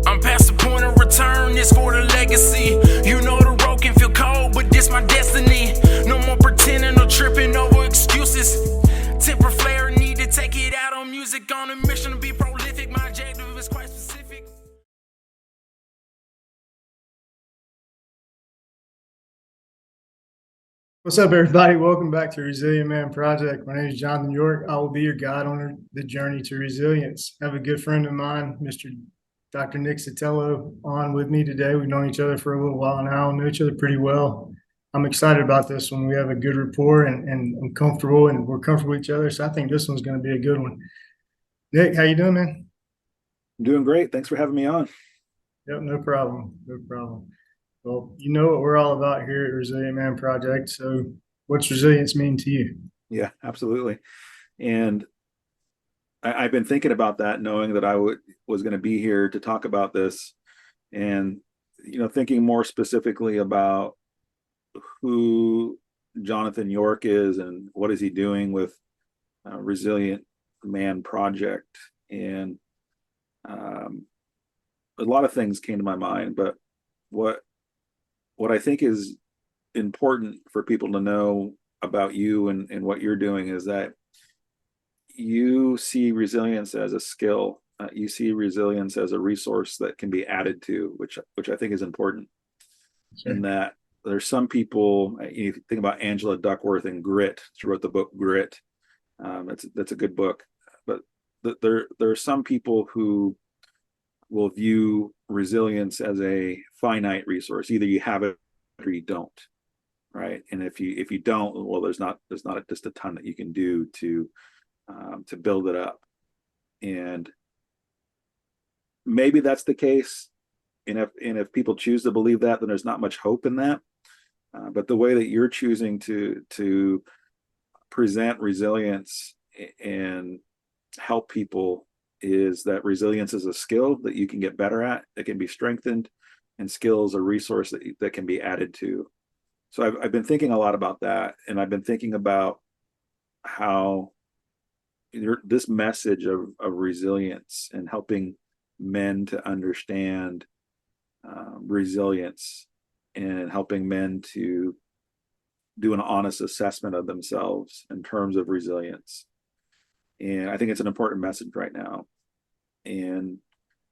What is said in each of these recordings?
I'm past the point of return, it's for the legacy. You know the road can feel cold, but this my destiny. No more pretending or tripping over excuses. Temper flare, need to take it out on music. On a mission to be prolific, my objective is quite specific. What's up, everybody? Welcome back to Resilient Man Project. My name is Jonathan York. I will be your guide on the journey to resilience. I have a good friend of mine, Mr. Dr. Nick Sotelo, on with me today. We've known each other for a little while now, know each other pretty well. I'm excited about this one. We have a good rapport and I'm comfortable, and we're comfortable with each other. So I think this one's going to be a good one. Nick, how you doing, man? I'm doing great. Thanks for having me on. Yep, no problem. No problem. Well, you know what we're all about here at Resilient Man Project. So what's resilience mean to you? Yeah, absolutely. And I've been thinking about that, knowing that was going to be here to talk about this, and thinking more specifically about who Jonathan York is and what is he doing with Resilient Man Project. And a lot of things came to my mind, but what I think is important for people to know about you and what you're doing is that you see resilience as a skill. You see resilience as a resource that can be added to, which I think is important. Sure. In that there's some people, you think about Angela Duckworth and Grit. She wrote the book Grit. That's a good book. But there are some people who will view resilience as a finite resource. Either you have it or you don't, right? And if you don't, well, there's not just a ton that you can do to build it up. And maybe that's the case. And if people choose to believe that, then there's not much hope in that. But the way that you're choosing to present resilience and help people is that resilience is a skill that you can get better at, that can be strengthened, and skill is a resource that can be added to. So I've been thinking a lot about that, and I've been thinking about how this message of resilience and helping men to understand resilience and helping men to do an honest assessment of themselves in terms of resilience. And I think it's an important message right now. And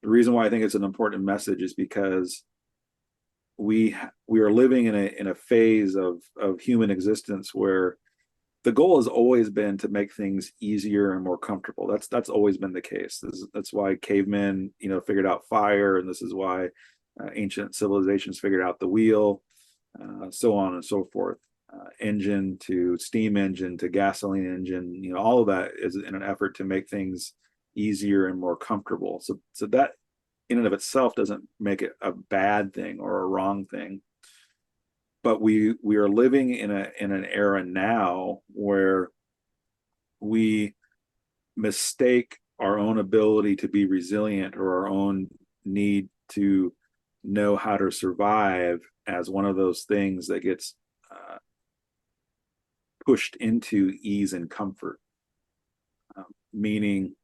the reason why I think it's an important message is because we are living in a phase of human existence where the goal has always been to make things easier and more comfortable. That's always been the case. That's why cavemen, figured out fire, and this is why ancient civilizations figured out the wheel, so on and so forth. Engine to steam engine to gasoline engine, all of that is in an effort to make things easier and more comfortable. So that in and of itself doesn't make it a bad thing or a wrong thing. But we are living in an era now where we mistake our own ability to be resilient or our own need to know how to survive as one of those things that gets pushed into ease and comfort. Meaning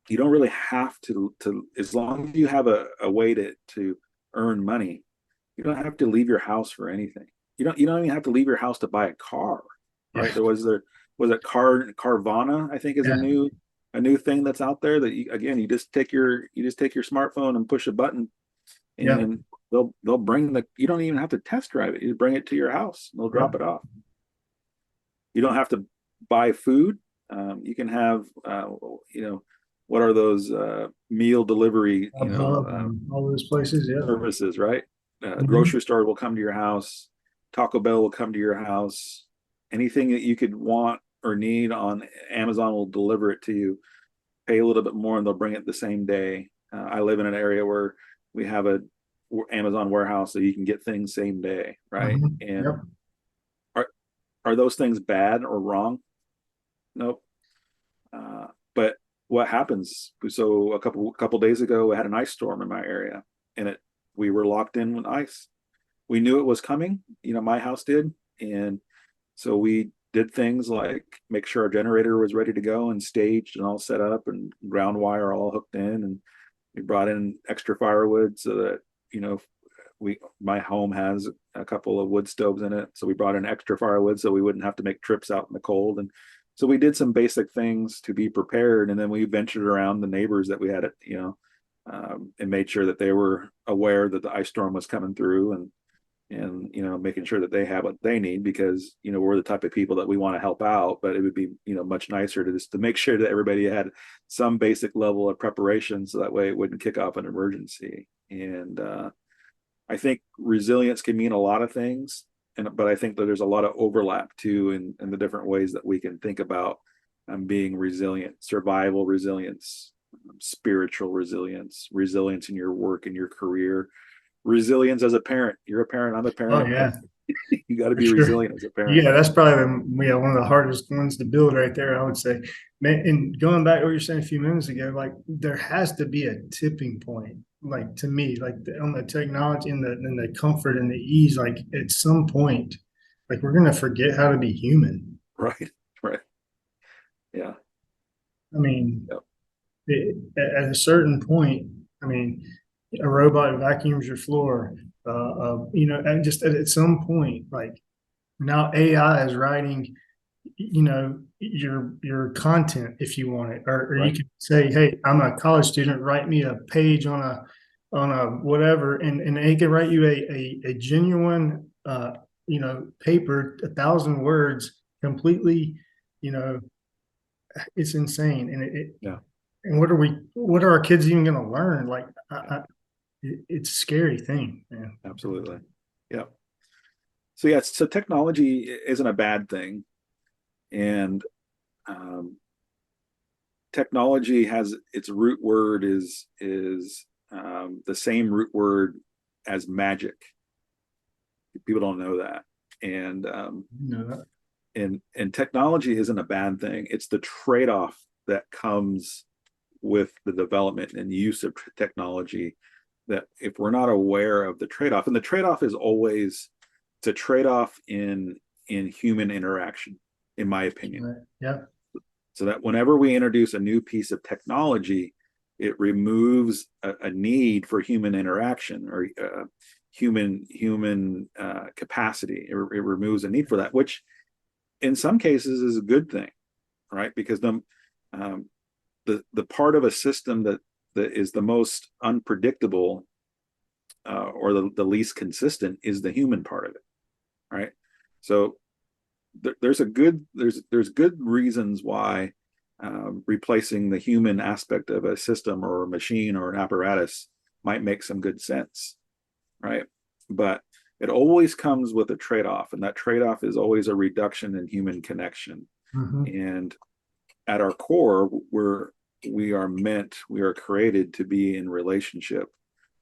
you don't really have to as long as you have a way to earn money, you don't have to leave your house for anything. You don't even have to leave your house to buy a car, right? Yeah. Was it Carvana, I think, is a new thing that's out there that you just take your smartphone and push a button, and they'll bring you don't even have to test drive it. You bring it to your house and they'll drop it off. You don't have to buy food. You can have what are those meal delivery all those places, services, right? Grocery store will come to your house. Taco Bell will come to your house. Anything that you could want or need on Amazon will deliver it to you. Pay a little bit more and they'll bring it the same day. I live in an area where we have a Amazon warehouse, so you can get things same day, right? And are those things bad or wrong? Nope. But what happens? So a couple days ago, we had an ice storm in my area, and we were locked in with ice. We knew it was coming. My house did, and so we did things like make sure our generator was ready to go and staged and all set up, and ground wire all hooked in, and We brought in extra firewood so that, you know, my home has a couple of wood stoves in it. So we brought in extra firewood so we wouldn't have to make trips out in the cold. And so we did some basic things to be prepared. And then we ventured around the neighbors that we had, and made sure that they were aware that the ice storm was coming through, and making sure that they have what they need, because we're the type of people that we want to help out, but it would be much nicer to just to make sure that everybody had some basic level of preparation, so that way it wouldn't kick off an emergency. And I think resilience can mean a lot of things, but I think that there's a lot of overlap too in the different ways that we can think about being resilient: survival resilience, spiritual resilience, resilience in your work, in your career, resilience as a parent. You're a parent, I'm a parent. Oh yeah, You got to for be sure. resilient as a parent. Yeah, that's probably one of the hardest ones to build right there, I would say. Man, and going back to what you were saying a few minutes ago, like there has to be a tipping point, like to me, like on the technology and the comfort and the ease, like at some point, like we're gonna forget how to be human. Right. Right. Yeah. I mean, Yep. at a certain point, I mean, a robot vacuums your floor, and just at some point, like now AI is writing, your content if you want it, or you Right. can say, hey, I'm a college student, write me a page on a whatever, and it can write you a genuine paper, 1,000 words, completely, it's insane. And Yeah. and what are our kids even going to learn? Like it's a scary thing, man. Absolutely. Yeah. So yeah, so technology isn't a bad thing, and technology has its root word is the same root word as magic. People don't know that, and and technology isn't a bad thing. It's the trade-off that comes with the development and use of technology, that if we're not aware of the trade-off, and the trade-off is always, it's a trade-off in human interaction, in my opinion. Right. Yeah. So that whenever we introduce a new piece of technology, it removes a need for human interaction, or human capacity. It removes a need for that, which in some cases is a good thing, right? Because the part of a system that is the most unpredictable, or the least consistent, is the human part of it, right? So there's good reasons why replacing the human aspect of a system or a machine or an apparatus might make some good sense, right? But it always comes with a trade-off, and that trade-off is always a reduction in human connection. Mm-hmm. And at our core, we are created to be in relationship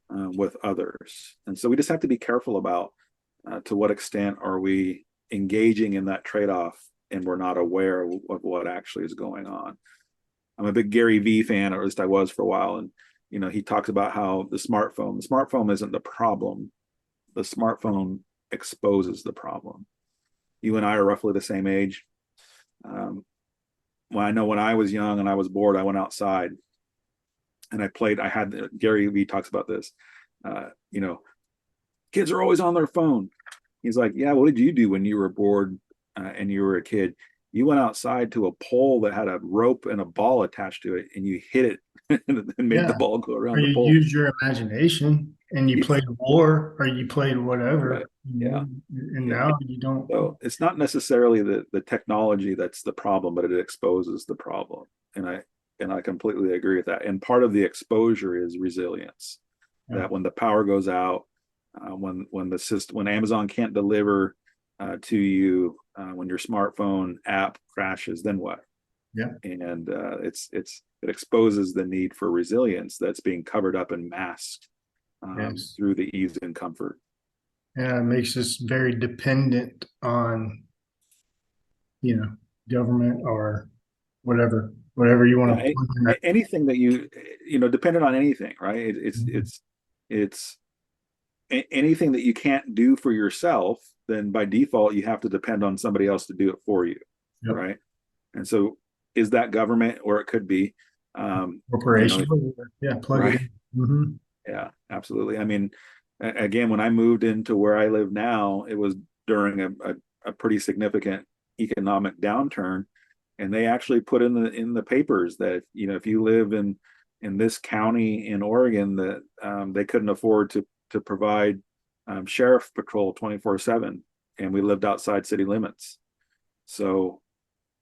with others. And so we just have to be careful about to what extent are we engaging in that trade-off and we're not aware of what actually is going on. I'm a big Gary Vee fan, or at least I was for a while. And, he talks about how the smartphone isn't the problem. The smartphone exposes the problem. You and I are roughly the same age. Well, I know when I was young and I was bored, I went outside and I played. Gary Vee talks about this. Kids are always on their phone. He's like, yeah, what did you do when you were bored and you were a kid? You went outside to a pole that had a rope and a ball attached to it, and you hit it and made the ball go around the pole. You use your imagination and you played war, or you played whatever. Right. Yeah. And now you don't. So it's not necessarily the technology that's the problem, but it exposes the problem. And I completely agree with that. And part of the exposure is resilience. Yeah. That when the power goes out, when Amazon can't deliver to you, when your smartphone app crashes, then what? Yeah. And it exposes the need for resilience that's being covered up and masked through the ease and comfort. Yeah, it makes us very dependent on, government or whatever you want to. Anything that dependent on anything, right? It's anything that you can't do for yourself, then by default you have to depend on somebody else to do it for you. Yep. Right? And so is that government, or it could be corporation? Plug it in. Mhm. Yeah, absolutely. I mean, again, when I moved into where I live now, it was during a pretty significant economic downturn, and they actually put in the papers that, you know, if you live in this county in Oregon, that they couldn't afford to provide sheriff patrol 24/7, and we lived outside city limits. So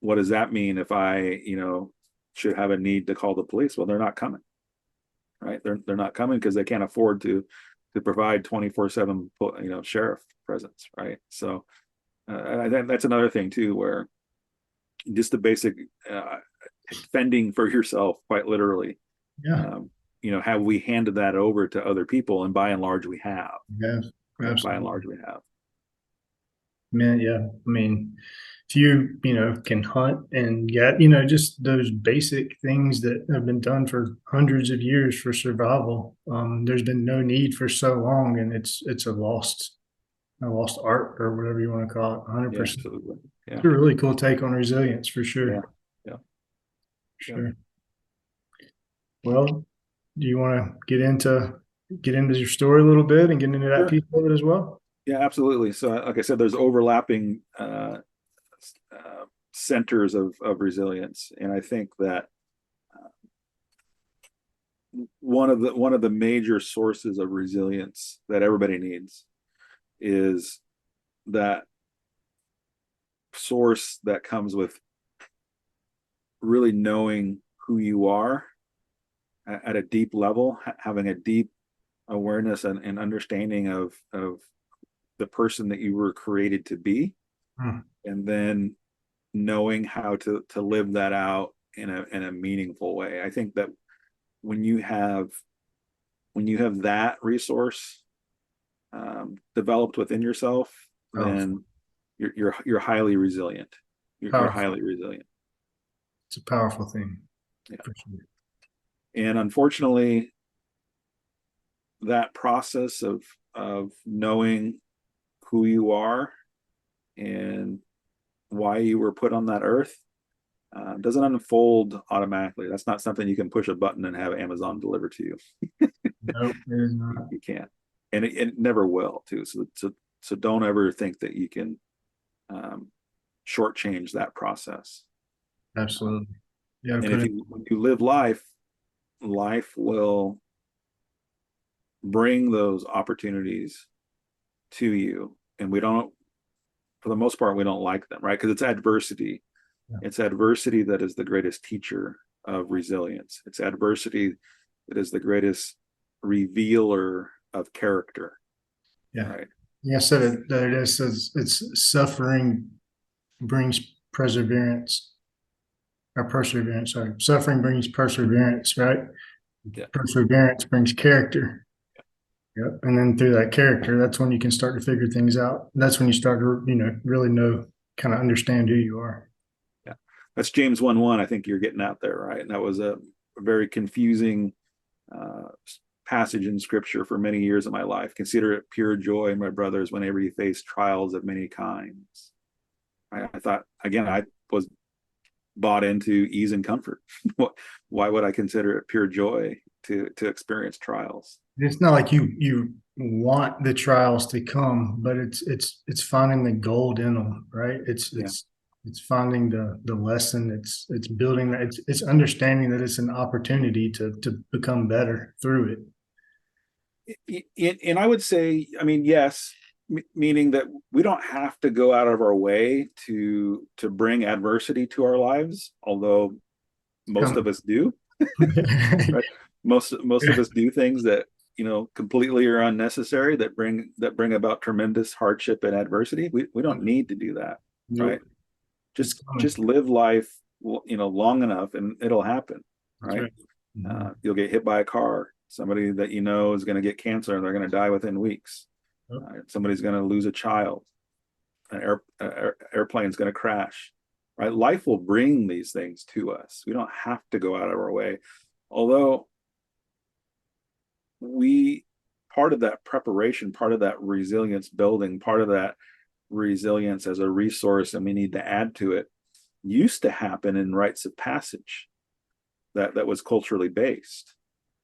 what does that mean if I, you know, should have a need to call the police? Well, they're not coming, right? They're not coming because they can't afford to provide 24/7, you know, sheriff presence, right? So I think that's another thing too, where just the basic uh, fending for yourself, quite literally. Yeah. You know, have we handed that over to other people? And by and large, we have. Yes. Right? By and Absolutely. large, we have. Man, yeah. I mean, if you know, can hunt and get, just those basic things that have been done for hundreds of years for survival, there's been no need for so long, and it's a lost art or whatever you want to call it, Yeah, 100%. absolutely. Yeah, It's a really cool take on resilience for yeah, sure. yeah, yeah. Sure. Well, do you want to get into your story a little bit and get into that Sure. piece of it as well? Yeah, absolutely. So, like I said, there's overlapping centers of resilience, and I think that one of the major sources of resilience that everybody needs is that source that comes with really knowing who you are at a deep level, having a deep awareness and understanding of the person that you were created to be, Hmm. and then knowing how to live that out in a meaningful way. I think that when you have that resource developed within yourself, Powerful. then you're highly resilient. You're Powerful. highly resilient. It's a powerful thing Yeah. for sure. And unfortunately, that process of knowing who you are and why you were put on that earth doesn't unfold automatically. That's not something you can push a button and have Amazon deliver to you. Nope, it is not. You can't, and it never will too. So don't ever think that you can shortchange that process. Absolutely. You got to And put if it. you when you live life, life will bring those opportunities to you, and we don't, for the most part, we don't like them, right? Because it's adversity. Yeah. It's adversity that is the greatest teacher of resilience. It's adversity that is the greatest revealer of character. Yeah. Right. Yeah. So that it is, says it's suffering brings perseverance or perseverance. Sorry. Suffering brings perseverance, right? Yeah. Perseverance brings character. Yep. And then through that character, that's when you can start to figure things out. That's when you start to, really know, kind of understand who you are. Yeah. That's James 1:1. I think you're getting out there, right? And that was a very confusing uh, passage in scripture for many years of my life. Consider it pure joy, my brothers, whenever you face trials of many kinds. I thought, again, I was bought into ease and comfort. Why would I consider it pure joy to experience trials? It's not like you want the trials to come, but it's finding the gold in them, right? Yeah. It's finding the lesson. It's building that. It's understanding that it's an opportunity to become better through it. And I would say, I mean, yes, meaning that we don't have to go out of our way to bring adversity to our lives, although most of us do. Right? Most of us do things that, you know, completely are unnecessary, that bring about tremendous hardship and adversity. We don't need to do that, right? Nope. It's Just coming. live life, you know, long enough, and it'll happen, That's right? right. Mhm. You'll get hit by a car. Somebody that you know is going to get cancer and they're going to die within weeks. Yep. Somebody's going to lose a child. An airplane's going to crash. Right? Life will bring these things to us. We don't have to go out of our way. Although part of that preparation, part of that resilience building, part of that resilience as a resource, and we need to add to it, used to happen in rites of passage that was culturally based,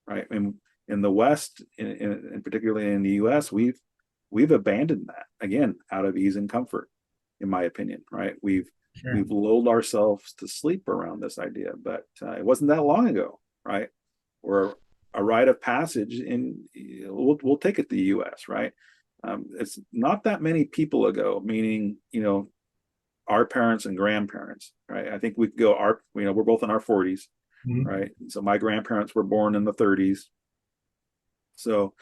right? And In the West, and particularly in the US, we've abandoned that, again, out of ease and comfort, in my opinion, right? Sure. We've lulled ourselves to sleep around this idea, but it wasn't that long ago, right? Or a rite of passage in, we'll take it to the US, right? It's not that many people ago, meaning, our parents and grandparents, right? I think we could go we're both in our 40s, Mhm. right? So my grandparents were born in the 30s. So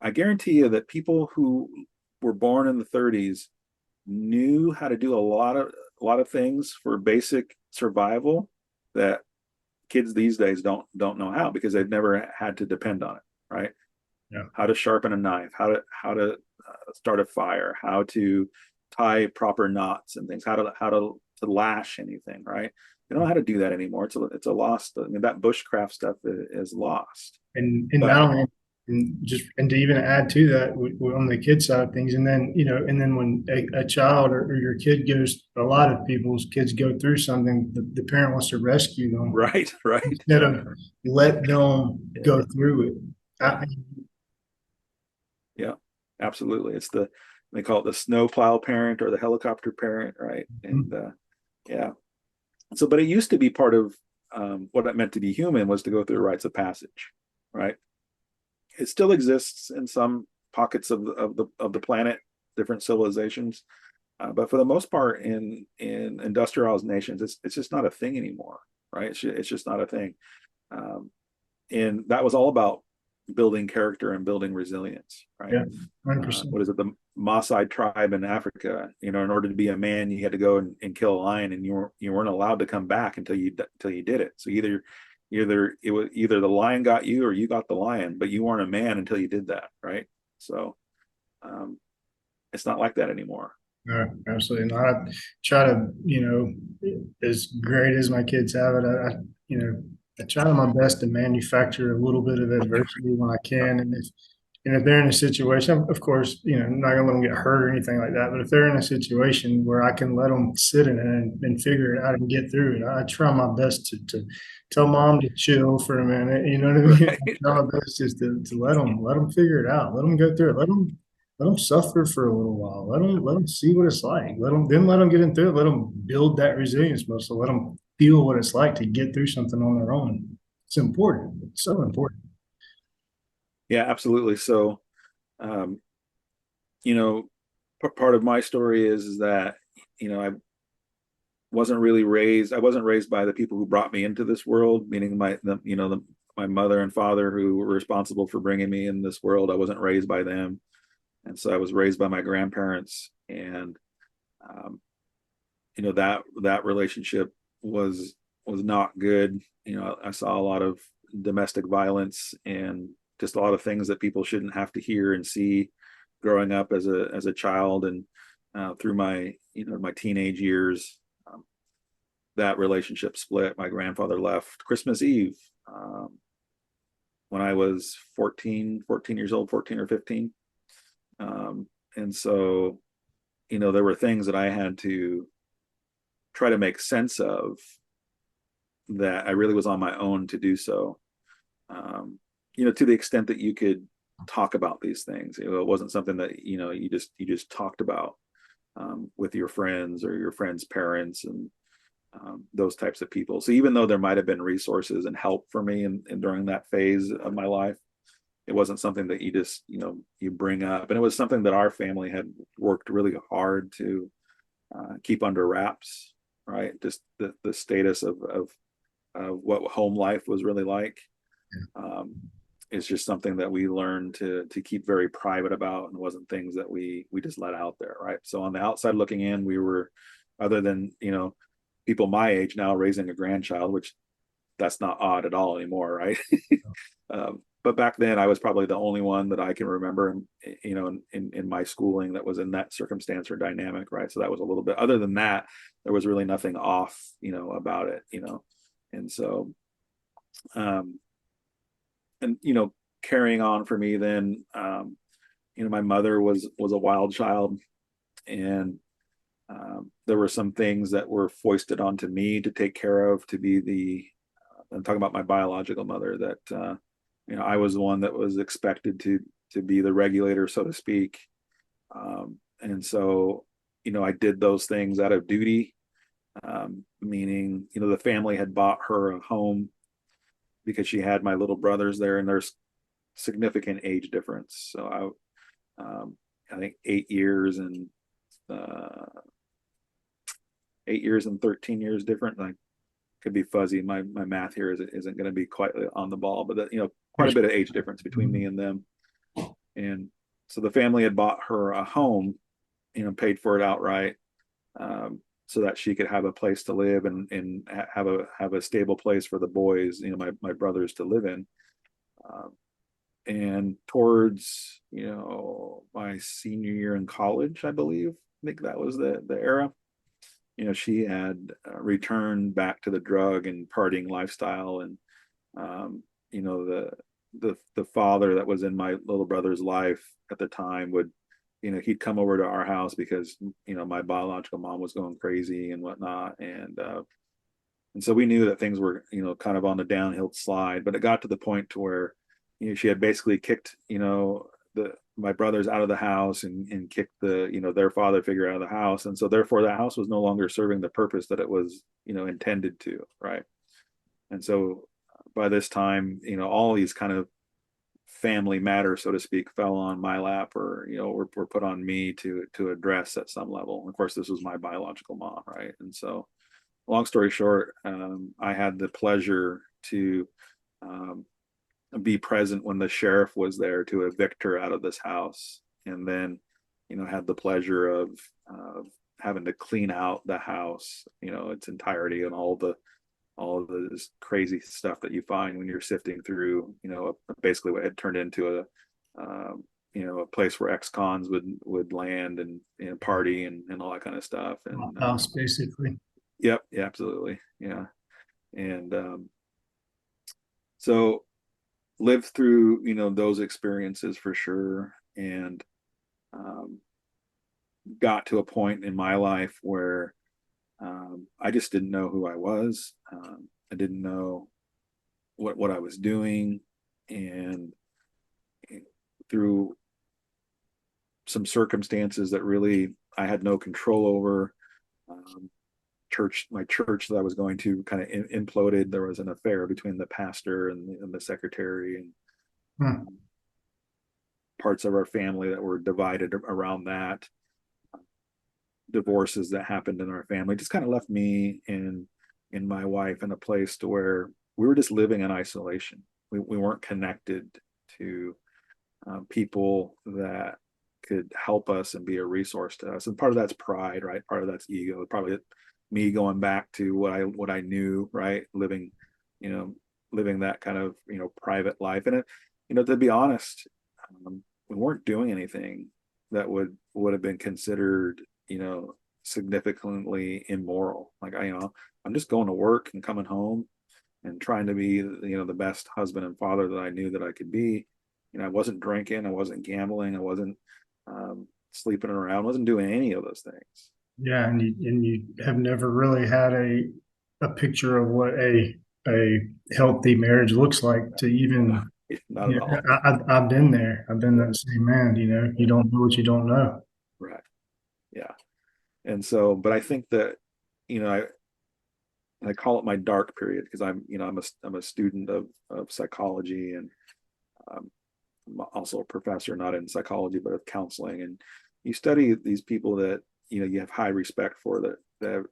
I guarantee you that people who were born in the 30s knew how to do a lot of things for basic survival that kids these days don't know how, because they've never had to depend on it, right? Yeah. How to sharpen a knife, how to start a fire, how to tie proper knots and things, how to lash anything, right? They don't know how to do that anymore. It's a lost. I mean, that bushcraft stuff is lost. And But not only, and to even add to that on the kid side of things, and then when a child or your kid goes, a lot of people's kids go through something, the parent wants to rescue them right, instead of let them go through it. Yeah. Yeah, absolutely. They call it the snowplow parent or the helicopter parent, right? And yeah. So, but it used to be part of what it meant to be human was to go through rites of passage, right? It still exists in some pockets of the planet, different civilizations, but for the most part, in industrialized nations, it's just not a thing anymore, right? It's just not a thing, and that was all about building character and building resilience, right? Yeah, 100%. What is it? The Maasai tribe in Africa. In order to be a man, you had to go and kill a lion, and you weren't allowed to come back until you did it. So either the lion got you or you got the lion, but you weren't a man until you did that, right? So it's not like that anymore. No, absolutely not. I try to, as great as my kids have it, I try my best to manufacture a little bit of adversity when I can. And if they're in a situation, of course, I'm not gonna let them get hurt or anything like that. But if they're in a situation where I can let them sit in it and figure it out and get through it, I try my best to tell mom to chill for a minute. You know what I mean? Right. I try my best just to let them figure it out. Let them go through it. Let them suffer for a little while. Let them see what it's like. Let them get into it. Let them build that resilience muscle. Let them feel what it's like to get through something on their own. It's important. It's so important. Yeah, absolutely. So, um, part of my story is that, I wasn't raised by the people who brought me into this world, meaning my mother and father who were responsible for bringing me in this world. I wasn't raised by them. And so I was raised by my grandparents, and that relationship was not good. I saw a lot of domestic violence and just a lot of things that people shouldn't have to hear and see growing up as a child, and through my my teenage years. That relationship split. My grandfather left Christmas Eve when I was 14 years old, 14 or 15. And so, there were things that I had to try to make sense of that I really was on my own to do so. To the extent that you could talk about these things, it wasn't something that, you just talked about with your friends or your friends' parents and those types of people. So even though there might have been resources and help for me and during that phase of my life, it wasn't something that you just you bring up, and it was something that our family had worked really hard to keep under wraps, right? Just the status of what home life was really like. It's just something that we learned to keep very private about, and wasn't things that we just let out there, right? So on the outside looking in, we were, other than people my age now raising a grandchild, which that's not odd at all anymore, right? But back then I was probably the only one that I can remember, in my schooling that was in that circumstance or dynamic, right? So that was a little bit, other than that, there was really nothing off, about it, and so, and carrying on for me then, my mother was a wild child, and there were some things that were foisted onto me to take care of, to be I'm talking about my biological mother, that I was the one that was expected to be the regulator, so to speak. And so, I did those things out of duty, meaning, the family had bought her a home because she had my little brothers there, and there's significant age difference. So I think 8 years and uh, 8 years and 13 years different. Like, could be fuzzy. My math here isn't going to be quite on the ball, but quite a bit of age difference between me and them. And so the family had bought her a home, paid for it outright, so that she could have a place to live and have a stable place for the boys, my brothers to live in. And towards, my senior year in college, I believe, I think that was the era, she had returned back to the drug and partying lifestyle. And, the father that was in my little brother's life at the time would, he'd come over to our house because, my biological mom was going crazy and whatnot. And so we knew that things were, kind of on the downhill slide, but it got to the point to where, she had basically kicked, my brothers out of the house and kicked their father figure out of the house. And so therefore the house was no longer serving the purpose that it was, intended to. Right. And so by this time, all these kind of family matters, so to speak, fell on my lap, or, were put on me to address at some level. And of course, this was my biological mom. Right. And so long story short, I had the pleasure to, be present when the sheriff was there to evict her out of this house, and then had the pleasure of having to clean out the house, its entirety, and all this crazy stuff that you find when you're sifting through, basically what had turned into a place where ex-cons would land and party and all that kind of stuff. And House, basically. Yep, yeah, absolutely, yeah. And so lived through those experiences for sure. And got to a point in my life where I just didn't know who I was. I didn't know what I was doing. And through some circumstances that really I had no control over, my church that I was going to kind of imploded. There was an affair between the pastor and the secretary, and parts of our family that were divided around that. Divorces that happened in our family just kind of left me and my wife in a place to where we were just living in isolation. We weren't connected to people that could help us and be a resource to us. And part of that's pride, right? Part of that's ego. Probably me going back to what I knew, right? Living that kind of, private life. And to be honest, we weren't doing anything that would have been considered, significantly immoral. Like, I'm just going to work and coming home and trying to be, the best husband and father that I knew that I could be. I wasn't drinking, I wasn't gambling, I wasn't sleeping around, wasn't doing any of those things. Yeah, and you have never really had a picture of what a healthy marriage looks like to even. Not at all. I've been there. I've been that same man. You don't know what you don't know. Right. Yeah. And so, but I think that, I call it my dark period because I'm a student of psychology, and I'm also a professor, not in psychology, but of counseling. And you study these people that, you have high respect for, that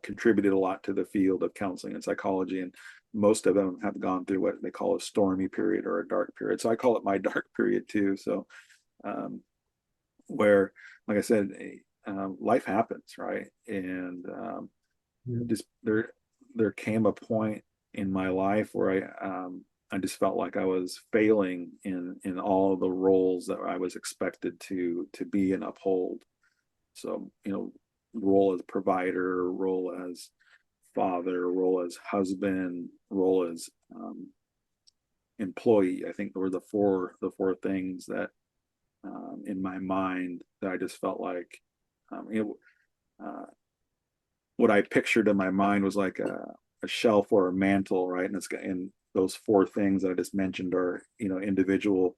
contributed a lot to the field of counseling and psychology. And most of them have gone through what they call a stormy period or a dark period. So I call it my dark period too. So, where, like I said, life happens, right? And just there came a point in my life where I just felt like I was failing in all of the roles that I was expected to be and uphold. So, role as provider, role as father, role as husband, role as employee. I think there were the four things that in my mind that I just felt like what I pictured in my mind was like a shelf or a mantle, right? And those four things that I just mentioned are, individual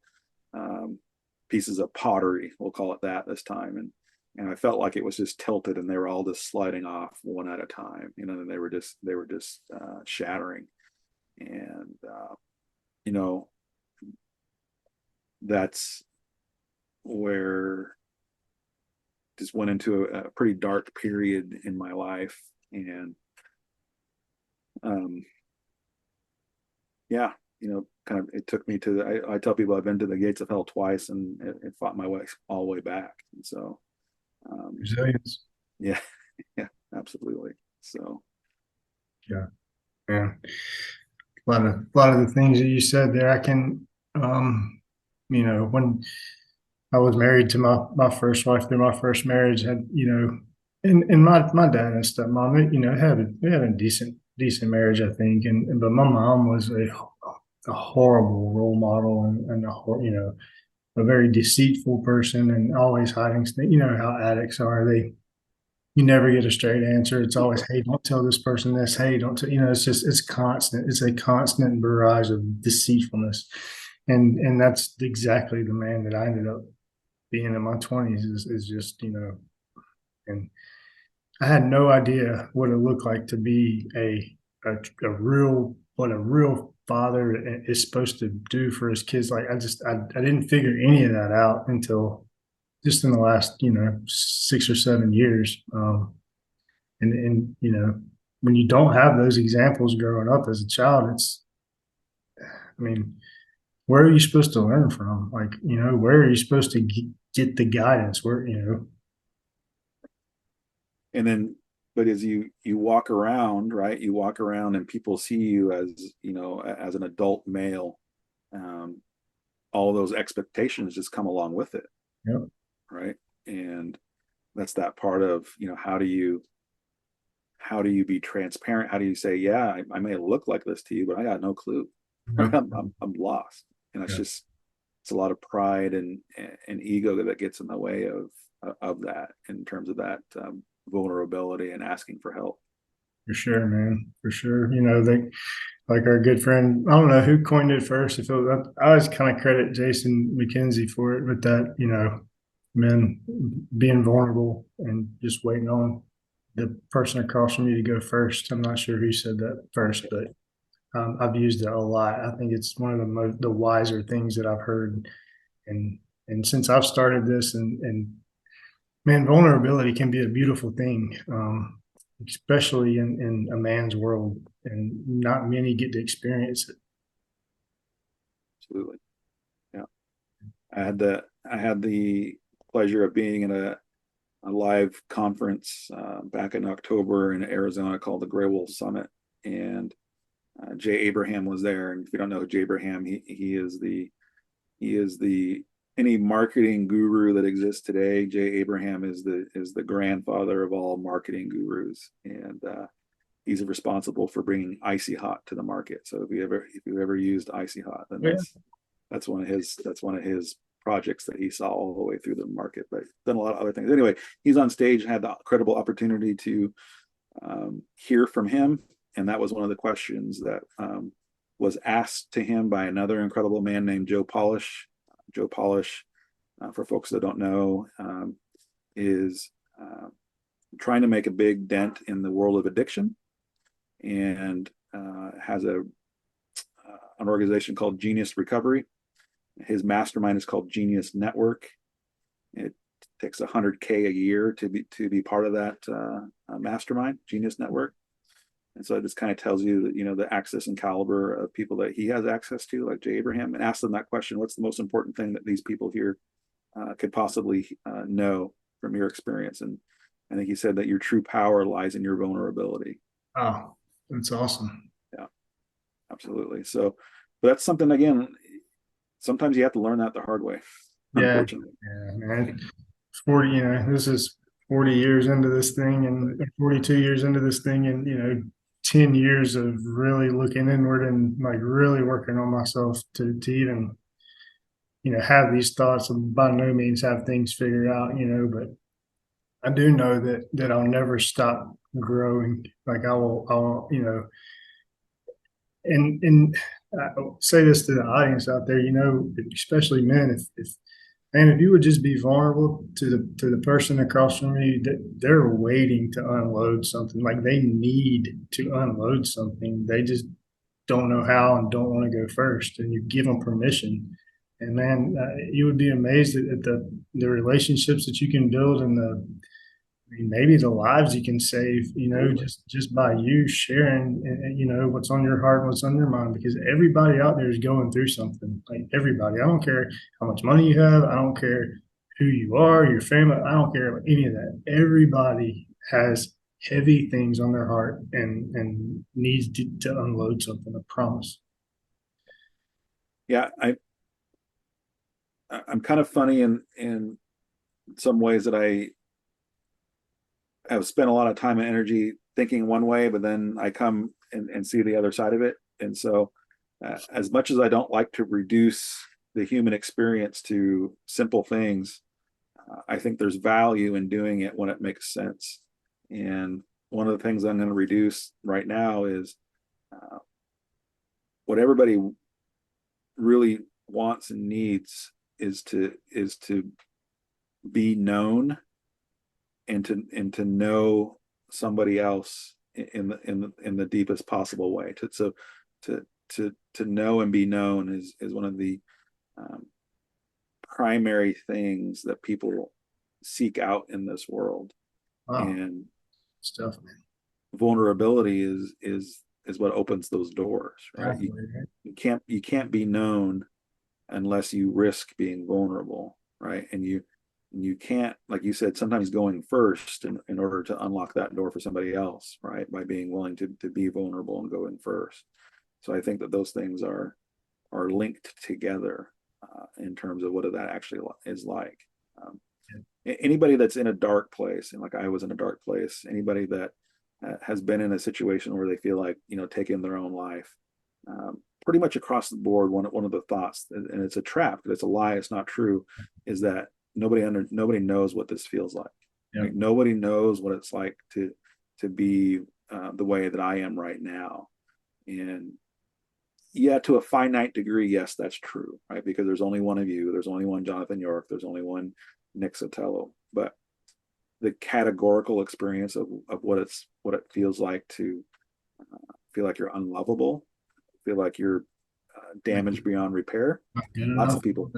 pieces of pottery, we'll call it that this time. And I felt like it was just tilted and they were all just sliding off one at a time, and they were just shattering. And that's where just went into a pretty dark period in my life. And yeah, kind of, it took me to I tell people I've been to the gates of hell twice, and it fought my way all the way back. And so Resilience. yeah, yeah, absolutely. So Yeah. Yeah. A lot of the things that you said there, I can, when I was married to my first wife through my first marriage, had, and my dad and stepmom, they had a decent marriage, I think. But my mom was a horrible role model, and a very deceitful person, and always hiding things. You know how addicts are. You never get a straight answer. It's always, hey, don't tell this person this. Hey, don't tell, it's constant. It's a constant barrage of deceitfulness. And that's exactly the man that I ended up being in my 20s is just, and I had no idea what it looked like to be a real, what a real father is supposed to do for his kids. Like I didn't figure any of that out until just in the last, 6 or 7 years. And when you don't have those examples growing up as a child, I mean, where are you supposed to learn from? Like, where are you supposed to get the guidance? and then, but as you walk around, right, you walk around and people see you as, as an adult male, all those expectations just come along with it. Yep. Right. And that's that part of, how do you be transparent? How do you say, yeah, I may look like this to you, but I got no clue. Yep. I'm lost. And it's Yeah. just, it's a lot of pride and ego that gets in the way of that, in terms of that vulnerability and asking for help. For sure, man. For sure. They, like our good friend, I don't know who coined it first. I always kind of credit Jason McKenzie for it, but that, men being vulnerable and just waiting on the person across from you to go first. I'm not sure who said that first, but I've used it a lot. I think it's one of the wiser things that I've heard. And since I've started this, and man, vulnerability can be a beautiful thing, especially in a man's world, and not many get to experience it. Absolutely. Yeah. I had the pleasure of being in a live conference back in October in Arizona called the Gray Wolf Summit, and Jay Abraham was there. And if you don't know Jay Abraham, he is the any marketing guru that exists today. Jay Abraham is the grandfather of all marketing gurus, and he's responsible for bringing Icy Hot to the market. So if you ever used Icy Hot, then that's one of his projects that he saw all the way through the market. But done a lot of other things. Anyway, he's on stage, had the incredible opportunity to hear from him, and that was one of the questions that was asked to him by another incredible man named Joe Polish. Joe Polish, for folks that don't know, is trying to make a big dent in the world of addiction, and has an organization called Genius Recovery. His mastermind is called Genius Network. It takes $100K a year to be part of that mastermind, Genius Network. And so it just kind of tells you that, the access and caliber of people that he has access to, like Jay Abraham, and ask them that question: what's the most important thing that these people here could possibly know from your experience? And I think he said that your true power lies in your vulnerability. Oh, that's awesome. Yeah, absolutely. So, but that's something, again, sometimes you have to learn that the hard way, unfortunately. Yeah, man. 40, this is 40 years into this thing, and 42 years into this thing, and 10 years of really looking inward and like really working on myself to even have these thoughts, and by no means have things figured out, but I do know that I'll never stop growing. Like I will, and I say this to the audience out there, especially men, if you would just be vulnerable to the person across from you, that they're waiting to unload something, like they need to unload something. They just don't know how and don't want to go first, and you give them permission. And man, you would be amazed at the relationships that you can build, and maybe the lives you can save, just by you sharing, what's on your heart and what's on your mind, because everybody out there is going through something. Like everybody, I don't care how much money you have, I don't care who you are, your family, I don't care about any of that. Everybody has heavy things on their heart and needs to unload something. I promise. Yeah, I'm kind of funny in some ways that I have spent a lot of time and energy thinking one way, but then I come and see the other side of it. And so, as much as I don't like to reduce the human experience to simple things, I think there's value in doing it when it makes sense. And one of the things I'm going to reduce right now is what everybody really wants and needs is to be known and to know somebody else in the deepest possible way. To know and be known is one of the primary things that people seek out in this world. Wow. And Stuff, man. Vulnerability is what opens those doors, right? You can't be known unless you risk being vulnerable, right? And you can't, like you said, sometimes going first in order to unlock that door for somebody else, right? By being willing to be vulnerable and going first. So I think that those things are linked together in terms of what that actually is like. Anybody that's in a dark place, and like I was in a dark place, anybody that has been in a situation where they feel like, taking their own life, pretty much across the board, one of the thoughts, and it's a trap, it's a lie, it's not true, is that nobody knows what this feels like. Yep. Like nobody knows what it's like to be the way that I am right now. And yeah, to a finite degree, yes, that's true, right? Because there's only one of you, there's only one Jonathan York, there's only one Nick Sotelo. But the categorical experience of what it feels like to feel like you're unlovable, feel like you're damaged beyond repair. Lots of people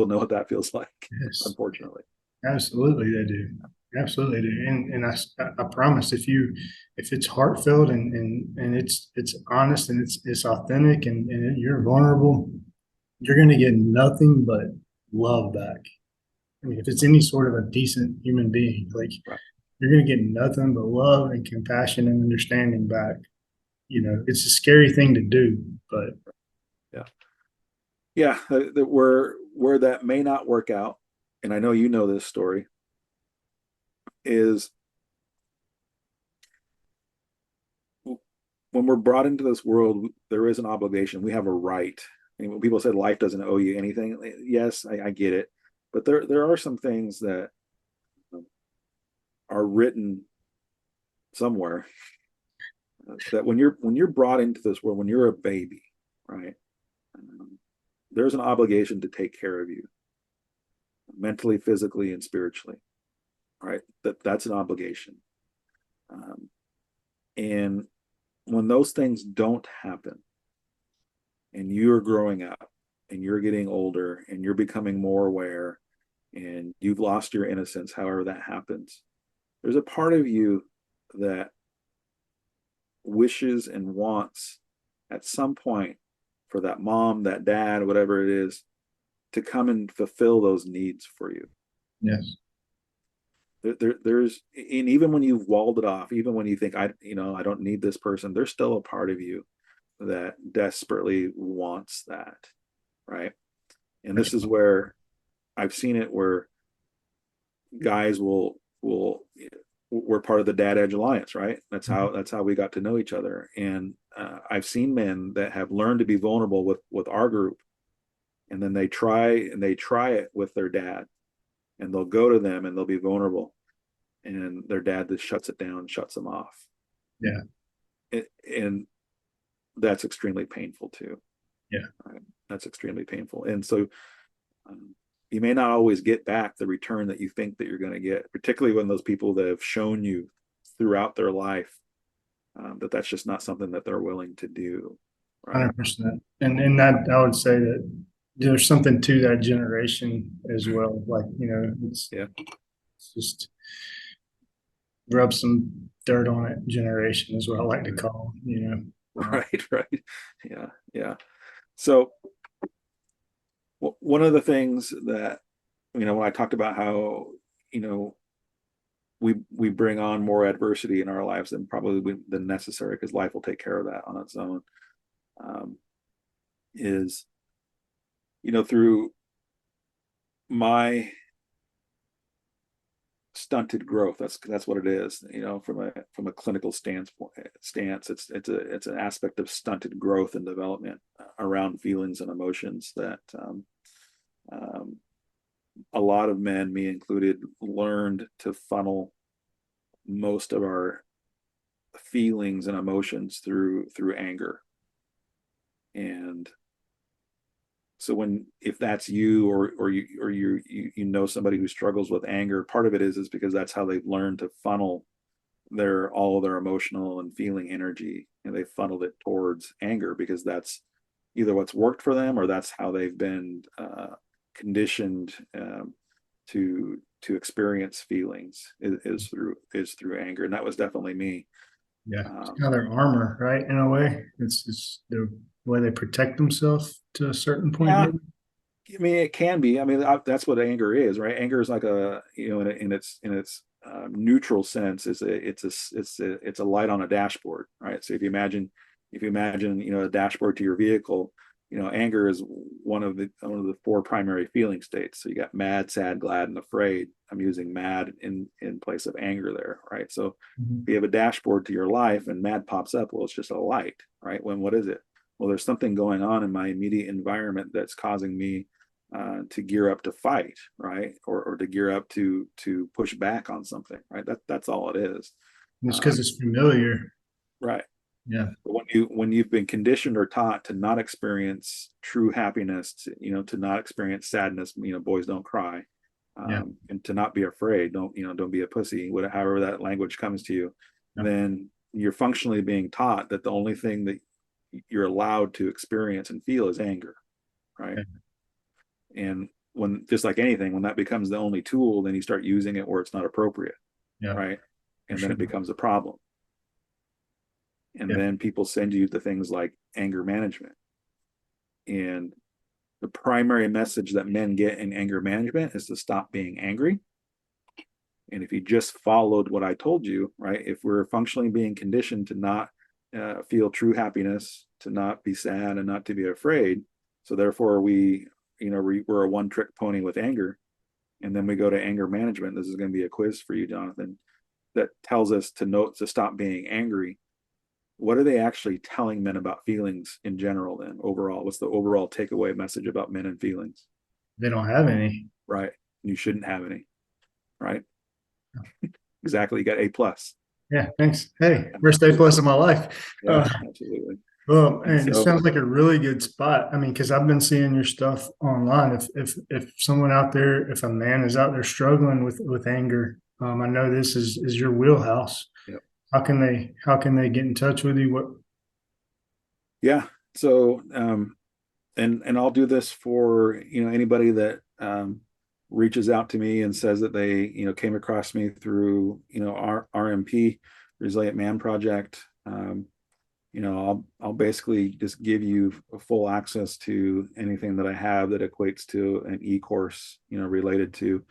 know what that feels like. Yes. Unfortunately. Absolutely, they do. Absolutely they do. And I promise, if it's heartfelt and it's honest and it's authentic and you're vulnerable, you're going to get nothing but love back. I mean, if it's any sort of a decent human being, like right, you're going to get nothing but love and compassion and understanding back. It's a scary thing to do, but yeah, where that may not work out, and I know you know this story, is when we're brought into this world, there is an obligation. We have a right. And when people said life doesn't owe you anything, yes, I get it. But there are some things that are written somewhere that when you're brought into this world, when you're a baby, right, there's an obligation to take care of you mentally, physically, and spiritually, right? That's an obligation. And when those things don't happen and you're growing up and you're getting older and you're becoming more aware and you've lost your innocence, however that happens, there's a part of you that wishes and wants at some point for that mom, that dad, whatever it is, to come and fulfill those needs for you. Yes. There's, and even when you've walled it off, even when you think I don't need this person, there's still a part of you that desperately wants that, right? And this is where I've seen it where guys we're part of the Dad Edge Alliance, right? That's how we got to know each other. And I've seen men that have learned to be vulnerable with our group, and then they try it with their dad, and they'll go to them and they'll be vulnerable, and their dad just shuts it down, shuts them off. Yeah. And that's extremely painful too. Yeah. Right? That's extremely painful. And so you may not always get back the return that you think that you're going to get, particularly when those people that have shown you throughout their life that that's just not something that they're willing to do. Right. 100%. And that I would say that there's something to that generation as well. Like, Yeah. it's just rub some dirt on it generation is what I like to call, Right. Right. Yeah. Yeah. So one of the things that, when I talked about how, we bring on more adversity in our lives than necessary, because life will take care of that on its own, is, through my stunted growth, that's what it is, from a clinical stance, it's an aspect of stunted growth and development around feelings and emotions that a lot of men, me included, learned to funnel most of our feelings and emotions through anger. And so if that's you, or you know somebody who struggles with anger, part of it is because that's how they've learned to funnel all of their emotional and feeling energy, and they funneled it towards anger because that's either what's worked for them, or that's how they've been conditioned to experience feelings, is through anger. And that was definitely me. Yeah, it's kind of their armor, right? In a way, it's the way they protect themselves to a certain point. Yeah, Maybe. I mean, it can be. I mean, that's what anger is, right? Anger is like in its neutral sense, it's a light on a dashboard, right? So if you imagine, a dashboard to your vehicle, anger is one of the four primary feeling states. So you got mad, sad, glad, and afraid. I'm using mad in place of anger there, right? So if you have a dashboard to your life and mad pops up, well, it's just a light, right? What is it? Well, there's something going on in my immediate environment that's causing me to gear up to fight, right? Or to gear up to push back on something, right? That's all it is. It's because it's familiar. Right. Yeah. But when you've been conditioned or taught to not experience true happiness, to not experience sadness, boys don't cry, and to not be afraid, don't be a pussy, however that language comes to you, then you're functionally being taught that the only thing that you're allowed to experience and feel is anger, right? And when, just like anything, when that becomes the only tool, then you start using it where it's not appropriate, right? And then it becomes a problem. And then people send you to things like anger management. And the primary message that men get in anger management is to stop being angry. And if you just followed what I told you, right? If we're functionally being conditioned to not feel true happiness, to not be sad, and not to be afraid, so therefore we're a one-trick pony with anger. And then we go to anger management. This is going to be a quiz for you, Jonathan, that tells us to stop being angry. What are they actually telling men about feelings in general then, overall? What's the overall takeaway message about men and feelings? They don't have any. Right. You shouldn't have any. Right. Exactly. You got A+. Yeah, thanks. Hey, first A+ in my life. Yeah, absolutely. Well, and it sounds like a really good spot. I mean, because I've been seeing your stuff online. If someone out there, if a man is out there struggling with anger, I know this is your wheelhouse. Yep. How can they get in touch with you? What? Yeah. So, and I'll do this for anybody that reaches out to me and says that they came across me through our RMP, Resilient Man Project. I'll basically just give you full access to anything that I have that equates to an e-course related to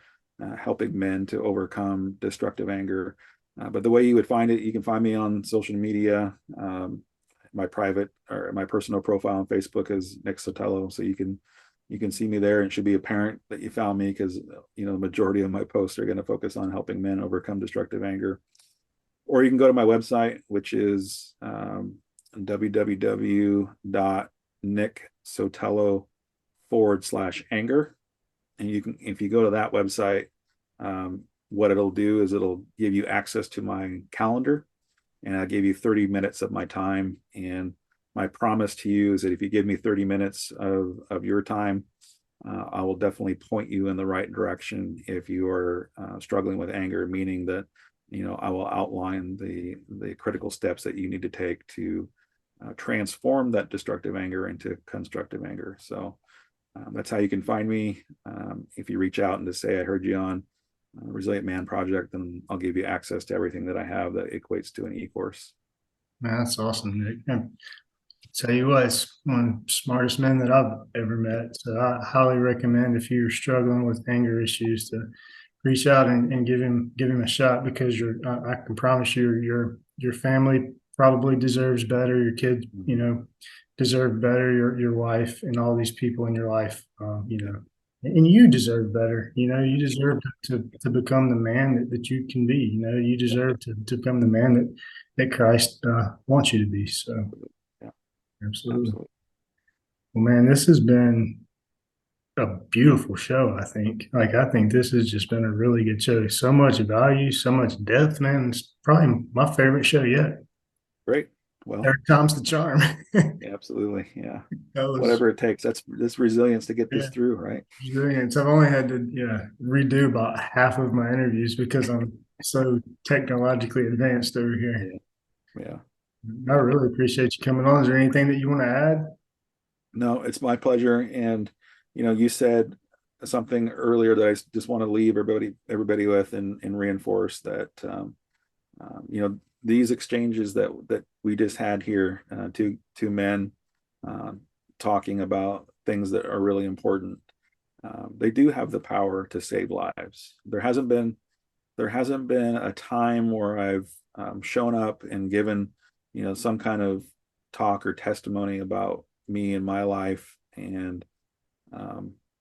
helping men to overcome destructive anger. But the way you would find it, you can find me on social media. My private or my personal profile on Facebook is Nick Sotelo, so you can see me there, and it should be apparent that you found me, because the majority of my posts are going to focus on helping men overcome destructive anger. Or you can go to my website, which is www.nicksotelo.com/anger. And if you go to that website, what it'll do is it'll give you access to my calendar, and I'll give you 30 minutes of my time. And my promise to you is that if you give me 30 minutes of your time, I will definitely point you in the right direction if you are struggling with anger, meaning that, I will outline the critical steps that you need to take to transform that destructive anger into constructive anger. So that's how you can find me. If you reach out and just say, I heard you on Resilient Man Project, then I'll give you access to everything that I have that equates to an e-course. Man, that's awesome, Nick. And tell you what, it's one of the smartest men that I've ever met. So I highly recommend, if you're struggling with anger issues, to reach out and give him a shot, because I can promise you, your family probably deserves better. Your kids, deserve better. Your wife and all these people in your life, and you deserve better. You deserve to become the man that you can be. You deserve to become the man that Christ wants you to be. So, Yeah, absolutely. absolutely. Well, man, this has been a beautiful show. I think this has just been a really good show. So much value, so much depth, man. It's probably my favorite show yet. Great. Well, Third time's the charm. absolutely. Yeah. That was, Whatever it takes. That's this resilience to get this yeah, through, right? brilliant. I've only had to redo about half of my interviews because I'm so technologically advanced over here. Yeah. I really appreciate you coming on. Is there anything that you want to add? No, it's my pleasure. And you said something earlier that I just want to leave everybody with and reinforce that these exchanges that we just had here, two men talking about things that are really important. They do have the power to save lives. There hasn't been a time where I've shown up and given some kind of talk or testimony about me and my life and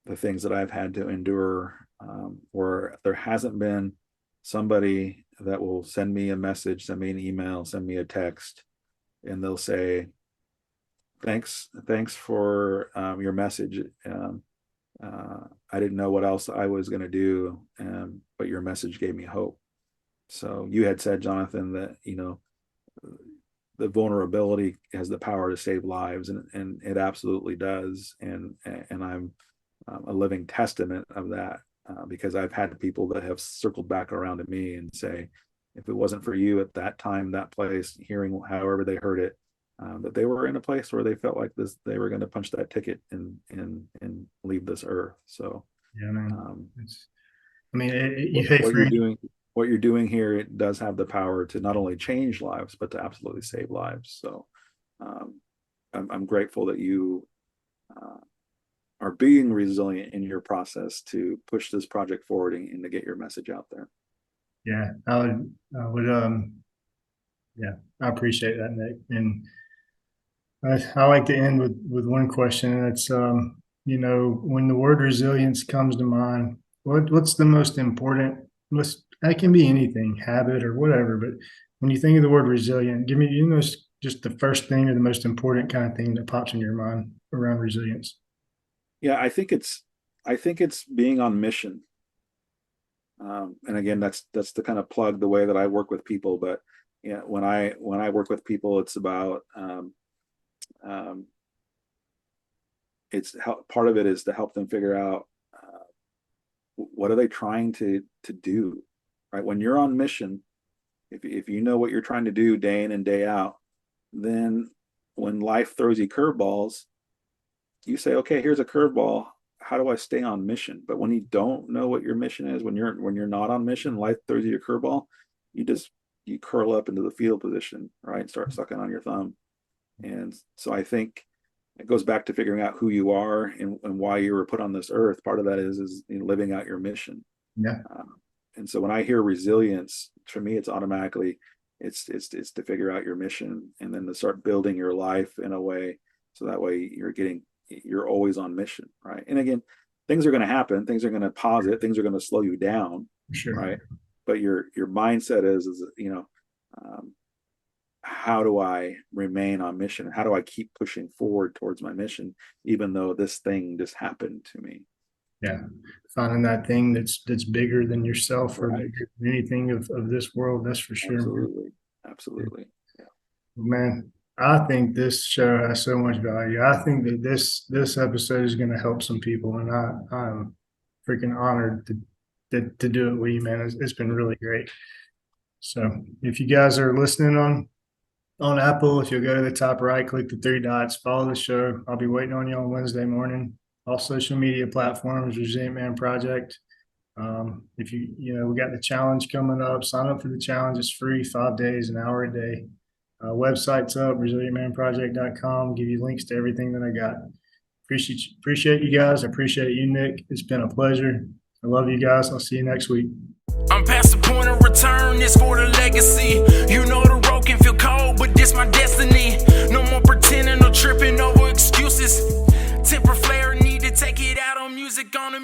the things that I've had to endure, where there hasn't been somebody that will send me a message, send me an email, send me a text, and they'll say, thanks for your message. I didn't know what else I was going to do, but your message gave me hope. So you had said, Jonathan, that the vulnerability has the power to save lives, and it absolutely does. And I'm a living testament of that, because I've had people that have circled back around to me and say, if it wasn't for you at that time, that place, hearing however they heard it, that they were in a place where they felt like they were going to punch that ticket and leave this earth. So Yeah, man. You what, hate what for you're doing what you're doing here, it does have the power to not only change lives, but to absolutely save lives. So I'm grateful that you are being resilient in your process to push this project forward and to get your message out there. Yeah, I would, yeah, I appreciate that, Nick. And I like to end with one question, and it's, when the word resilience comes to mind, what's the most important? That can be anything, habit or whatever, but when you think of the word resilient, give me, just the first thing or the most important kind of thing that pops in your mind around resilience. Yeah, I think it's being on mission. And again, that's the kind of plug the way that I work with people. But when I work with people, it's about part of it is to help them figure out what are they trying to do, right? When you're on mission, if you know what you're trying to do day in and day out, then when life throws you curveballs, you say, okay, here's a curveball. How do I stay on mission? But when you don't know what your mission is, when you're not on mission, life throws you a curveball, you curl up into the fetal position, right? And start sucking on your thumb. And so I think it goes back to figuring out who you are and why you were put on this earth. Part of that is living out your mission. Yeah. And so when I hear resilience, for me, it's automatically it's to figure out your mission and then to start building your life in a way so that way you're always on mission, right? And again, things are going to happen, things are going to pause it, things are going to slow you down, Sure. right? But your mindset is how do I remain on mission? How do I keep pushing forward towards my mission, even though this thing just happened to me? Yeah, finding that thing that's bigger than yourself or Right. bigger than anything of this world. That's for sure. Absolutely. Yeah. Man, I think this show has so much value. I think that this episode is going to help some people, and I'm freaking honored to do it with you, man. It's been really great. So if you guys are listening on Apple, if you'll go to the top right, click the three dots, follow the show. I'll be waiting on you on Wednesday morning. All social media platforms, Resilient Man Project. If we got the challenge coming up, sign up for the challenge. It's free, 5 days, an hour a day. Website's up, resilientmanproject.com. Give you links to everything that I got. Appreciate you guys. I appreciate you, Nick. It's been a pleasure. I love you guys. I'll see you next week. I'm past the point of return, this for the legacy. You know the road can feel cold, but this my destiny. No more pretending or tripping over excuses. Temper flare, need to take it out on music on the